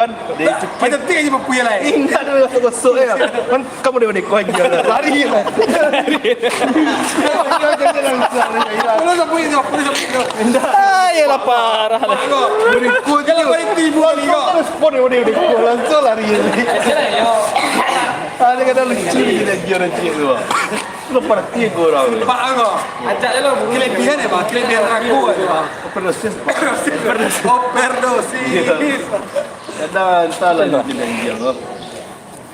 Kan Macam tu aja berpuya lah. ingat dulu gosok ya. Kan kamu dia kau aja lari lah. Kalau tak punya tak punya. Ya lah parah lah. Berikut je lah balik ibu ni kau. Sport dia langsung lari. Ada kata lucu dia orang cik tu. Lu parti kau orang. Pak kau. Ajak je lah. Kelebihan ya pak. Kelebihan aku aja. Overdosis. Overdosis. Ada entahlah dia anjing.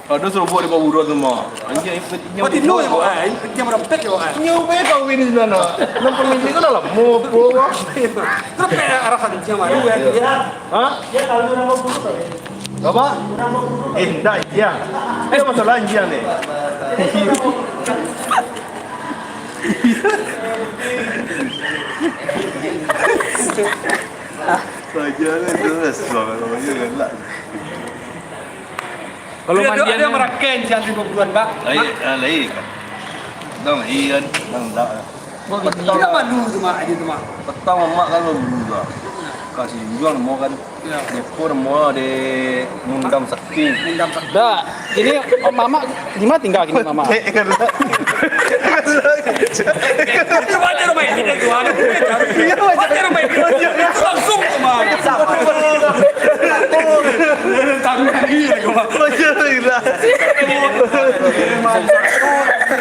Ada suruh buat di bawah buruan semua. Anjing Kau tidur ya pak. Dia merempet ya pak. nyoba kau ini sebenarnya. Nampak mimpi kau dalam mau bawa. Terus kayak arah sana dia malu ya. Hah? Dia kalau nama buruk tak? Apa? Enggak ya. Ada masalah anjing ni. Saja ni terus kalau dia gelak. Kalau mandian dia meraken jangan 50-an pak. Lain kan. Dong ian nang dak. Kita malu tu mak aja tu mak. Petang mak kan dulu dah. Kasih jual mau kan. Nepor mau de mundam sakti. Dah, ini mama gimana tinggal gini mama? Coba aja rumah ini tu ada. Baca rumah ini langsung tu mak. Tangan lagi lagi mak.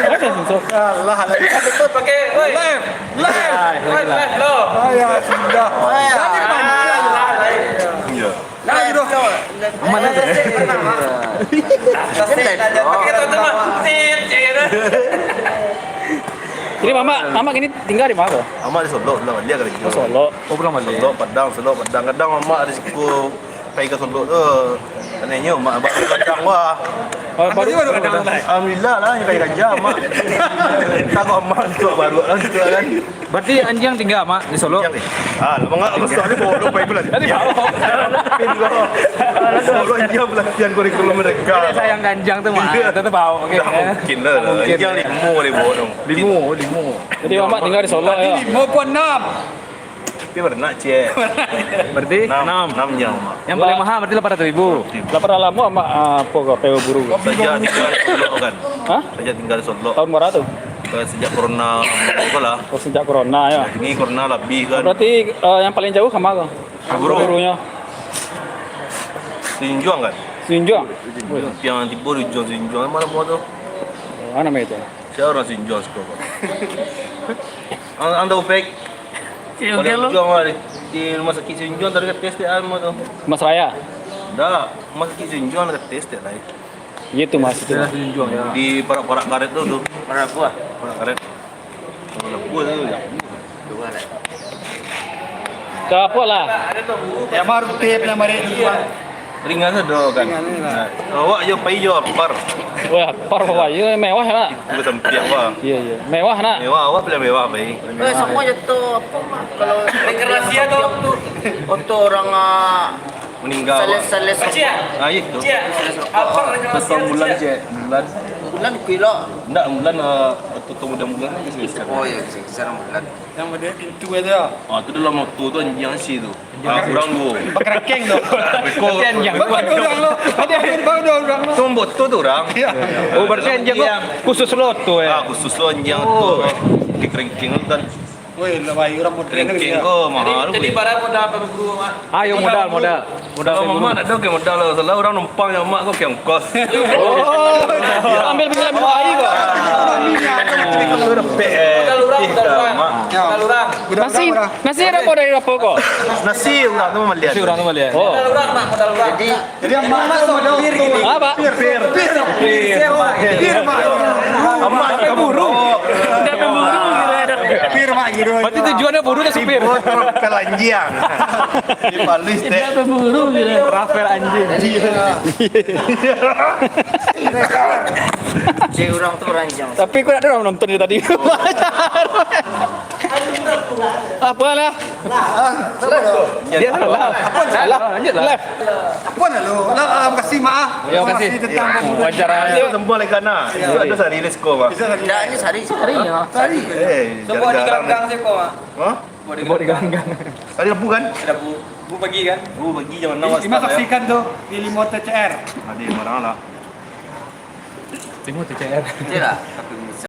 Ada sensor. Allah lagi. Pakai left. Lo. Ayah sudah. Ya. Lagi doh. Mana tu? Ini mama ini tinggal di mana? Amak di Solo lah, dia kerja. Oh, Solo. Oh, belum balik. Solo Padang. Kadang amak risiko pergi ke Solo tu. Anehnya mak abang kadang wah. Oh, baru Alhamdulillah lah yang kerja mak. Tak kau mak tu baru lah tu kan. Berarti anjing tinggal mak di Solo. Lama ngak besar ni bodoh pergi bulan. Jadi Solo dia pelatihan kurikulum mereka. Sayang ganjang tu mak. Tetap bau. Okey. Mungkin lah. Yang limo ni bodoh. Limo. Jadi mama tinggal di Solo ya. 5.6. Tapi pernah cek. Berarti 6 jam mak. Yang paling mahal berarti 800.000. Lapar alamu sama apa ke PO Buru? Sejak tinggal di Solo kan. Hah? Sejak tinggal di Solo. Tahun berapa tu? Sejak corona apa lah. Oh, sejak corona ya. Ini corona lebih kan. Berarti yang paling jauh ke mana? Burunya. Sinjuang kan. Sinjuang. Yang tipu Sinjuang mana mau tu? Mana namanya itu? Saya orang Sinjuang sekolah. Anda upek. Kalau Sinjuang ada di rumah sakit Sinjuang tadi tes dia mau tu. Mas Raya. Dah, rumah sakit Sinjuang ada tes dia lah. Itu mas itu. Sinjuang ya. Di parak-parak karet tu. Mana buah? Parak karet. Kalau buah tu ya. Ke apa lah? Ya baru tip lah mari buah. Ringan saja kan. Awak je pergi je par. Wah, par apa? Ya mewah ya. Kita sampai apa? Iya. Mewah nak. Mewah awak pilih mewah baik. Semua jatuh apa mak? Kalau Rahasia tu. untuk orang Meninggal. sales Ah itu. Apa Betul bulan je. Bulan. bulan kilo. Enggak bulan tutup bulan lagi sekarang. Oh ya, sekarang bulan. Yang ada itu aja. Ah tu dalam waktu tu anjing si tu. Kurang tu. Pakrakeng tu. Kau Anjing. Baru orang lo. Ada baru orang lo. tu betul tu orang. Oh berarti anjing khusus loto ya. Khusus tu anjing tu. Di kerengking tu kan. Woi, lebay orang modern Kerengking ko mahal. Jadi barang modal apa guru mak? Ayo modal. Kalau mama nak ada ke modal lah. Salah orang numpang yang mak kau kiam kos. Oh, ambil pinjam air kok. Kalau repek. Modal orang. Nasi ada apa dari apa kok? Nasi orang tu melihat. Nasi orang tu balik. Oh. Modal orang mak, modal orang. Jadi yang mak modal bir gini. Apa? Bir mak. Amak keburu. Udah pemburu Bir mak gitu. Berarti tujuannya buru atau supir? Pelanjiang. Di Palis deh. Pemburu gitu. Rafael anjing. Si orang tu ranjang. Tapi kau ada orang nonton dia tadi. Apa lah? Dia salah. Salah. Lanjut lah. Apa nak lo? Lah kasih mak. Ya kasih. Tentang Wawancara. Dia sembol ikan nah. Itu ada sari resko, Pak. Tidak ini sehari ya. Eh, Coba di jarang-jarang. gang sih kok mak. Hah? Bawa diganggang. Tadi lampu kan? Ada bu pagi kan? Bagi jangan nawas. Ima saksikan tuh di limo TCR. Ada yang marah lah. Timo TCR. Tidak.